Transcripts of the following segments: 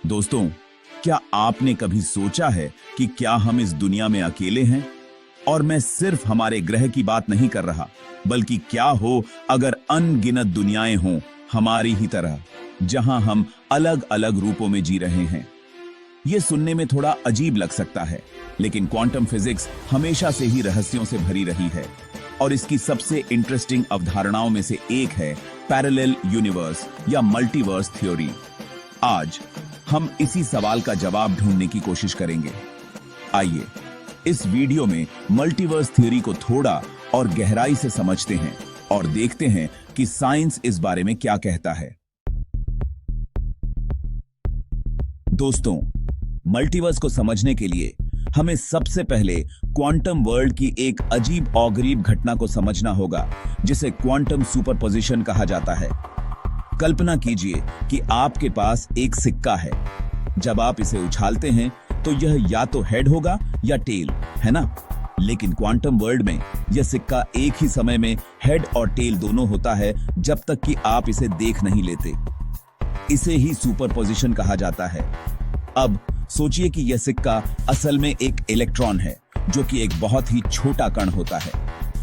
दोस्तों, क्या आपने कभी सोचा है कि क्या हम इस दुनिया में अकेले हैं? और मैं सिर्फ हमारे ग्रह की बात नहीं कर रहा, बल्कि क्या हो अगर अनगिनत दुनियाएं हों हमारी ही तरह, जहां हम अलग अलग रूपों में जी रहे हैं। यह सुनने में थोड़ा अजीब लग सकता है, लेकिन क्वांटम फिजिक्स हमेशा से ही रहस्यों से भरी रही है और इसकी सबसे इंटरेस्टिंग अवधारणाओं में से एक है पैरेलल यूनिवर्स या मल्टीवर्स थ्योरी। आज हम इसी सवाल का जवाब ढूंढने की कोशिश करेंगे। आइए इस वीडियो में मल्टीवर्स थ्योरी को थोड़ा और गहराई से समझते हैं और देखते हैं कि साइंस इस बारे में क्या कहता है। दोस्तों, मल्टीवर्स को समझने के लिए हमें सबसे पहले क्वांटम वर्ल्ड की एक अजीब और गरीब घटना को समझना होगा, जिसे क्वांटम सुपरपोजिशन कहा जाता है। कल्पना कीजिए कि आपके पास एक सिक्का है। जब आप इसे उछालते हैं तो यह या तो हेड होगा या टेल, है ना? लेकिन क्वांटम वर्ल्ड में यह सिक्का एक ही समय में हेड और टेल दोनों होता है, जब तक कि आप इसे देख नहीं लेते। इसे ही सुपरपोजिशन कहा जाता है। अब सोचिए कि यह सिक्का असल में एक इलेक्ट्रॉन है, जो कि एक बहुत ही छोटा कण होता है।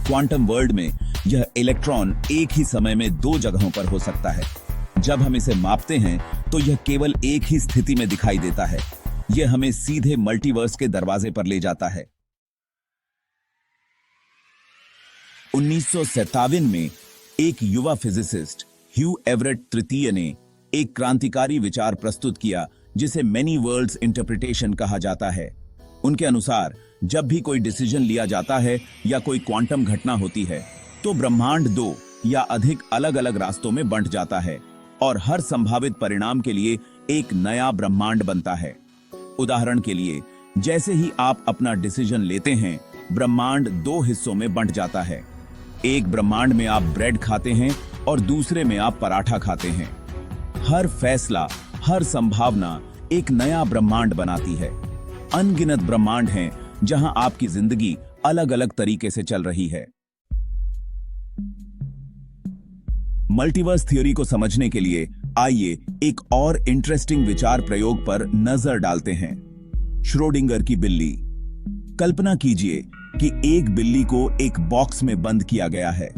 क्वांटम वर्ल्ड में यह इलेक्ट्रॉन एक ही समय में दो जगहों पर हो सकता है। जब हम इसे मापते हैं तो यह केवल एक ही स्थिति में दिखाई देता है। यह हमें सीधे मल्टीवर्स के दरवाजे पर ले जाता है। 1957 में एक युवा फिजिसिस्ट ह्यू एवरेट तृतीय ने एक क्रांतिकारी विचार प्रस्तुत किया, जिसे मेनी वर्ल्ड्स इंटरप्रिटेशन कहा जाता है। उनके अनुसार जब भी कोई डिसीजन लिया जाता है या कोई क्वांटम घटना होती है, तो ब्रह्मांड दो या अधिक अलग अलग रास्तों में बंट जाता है और हर संभावित परिणाम के लिए एक नया ब्रह्मांड बनता है। उदाहरण के लिए, जैसे ही आप अपना डिसीजन लेते हैं, ब्रह्मांड दो हिस्सों में बंट जाता है। एक ब्रह्मांड में आप ब्रेड खाते हैं और दूसरे में आप पराठा खाते हैं। हर फैसला, हर संभावना एक नया ब्रह्मांड बनाती है। अनगिनत ब्रह्मांड हैं जहां आपकी जिंदगी अलग अलग तरीके से चल रही है। मल्टीवर्स थ्योरी को समझने के लिए आइए एक और इंटरेस्टिंग विचार प्रयोग पर नजर डालते हैं। श्रोडिंगर की बिल्ली। कल्पना कीजिए कि एक बिल्ली को एक बॉक्स में बंद किया गया है।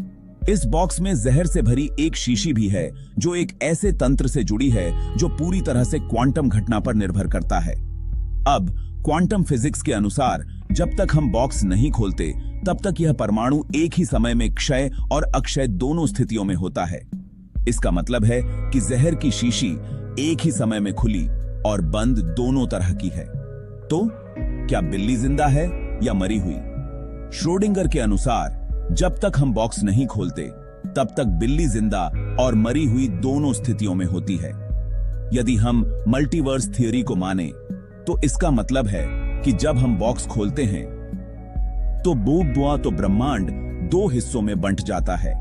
इस बॉक्स में जहर से भरी एक शीशी भी है, जो एक ऐसे तंत्र से जुड़ी है जो पूरी तरह से क्वांटम घटना पर निर्भर करता है। अब क्वांटम फिजिक्स के अनुसार जब तक हम बॉक्स नहीं खोलते, तब तक यह परमाणु एक ही समय में क्षय और अक्षय दोनों स्थितियों में होता है। इसका मतलब है कि जहर की शीशी एक ही समय में खुली और बंद दोनों तरह की है। तो क्या बिल्ली जिंदा है या मरी हुई? श्रोडिंगर के अनुसार जब तक हम बॉक्स नहीं खोलते, तब तक बिल्ली जिंदा और मरी हुई दोनों स्थितियों में होती है। यदि हम मल्टीवर्स थ्योरी को माने, तो इसका मतलब है कि जब हम बॉक्स खोलते हैं तो तो ब्रह्मांड दो हिस्सों में बंट जाता है।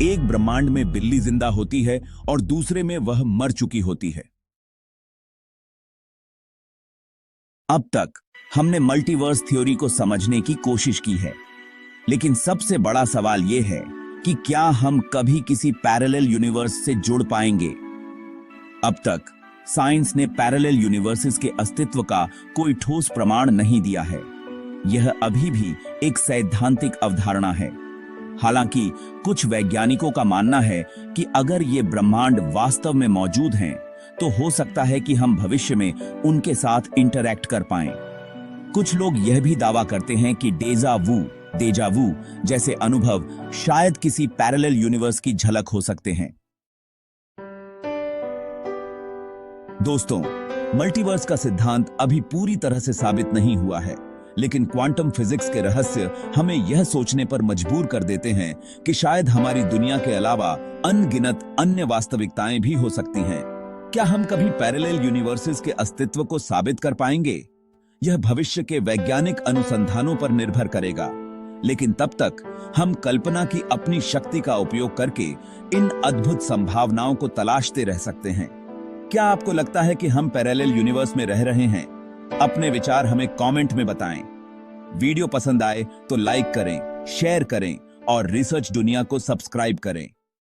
एक ब्रह्मांड में बिल्ली जिंदा होती है और दूसरे में वह मर चुकी होती है। अब तक हमने मल्टीवर्स थ्योरी को समझने की कोशिश की है, लेकिन सबसे बड़ा सवाल यह है कि क्या हम कभी किसी पैरेलल यूनिवर्स से जुड़ पाएंगे? अब तक साइंस ने पैरेलल यूनिवर्सेस के अस्तित्व का कोई ठोस प्रमाण नहीं दिया है। यह अभी भी एक सैद्धांतिक अवधारणा है। हालांकि कुछ वैज्ञानिकों का मानना है कि अगर ये ब्रह्मांड वास्तव में मौजूद हैं, तो हो सकता है कि हम भविष्य में उनके साथ इंटरैक्ट कर पाएं। कुछ लोग यह भी दावा करते हैं कि डेजा वू जैसे अनुभव शायद किसी पैरेलल यूनिवर्स की झलक हो सकते हैं। दोस्तों, मल्टीवर्स का सिद्धांत अभी पूरी तरह से साबित नहीं हुआ है, लेकिन क्वांटम फिजिक्स के रहस्य हमें यह सोचने पर मजबूर कर देते हैं कि शायद हमारी दुनिया के अलावा अनगिनत अन्य वास्तविकताएं भी हो सकती हैं। क्या हम कभी पैरेलल यूनिवर्सेस के अस्तित्व को साबित कर पाएंगे? यह भविष्य के वैज्ञानिक अनुसंधानों पर निर्भर करेगा, लेकिन तब तक हम कल्पना की अपनी शक्ति का उपयोग करके इन अद्भुत संभावनाओं को तलाशते रह सकते हैं। क्या आपको लगता है कि हम पैरेलल यूनिवर्स में रह रहे हैं? अपने विचार हमें कमेंट में बताएं। वीडियो पसंद आए तो लाइक करें, शेयर करें और रिसर्च दुनिया को सब्सक्राइब करें।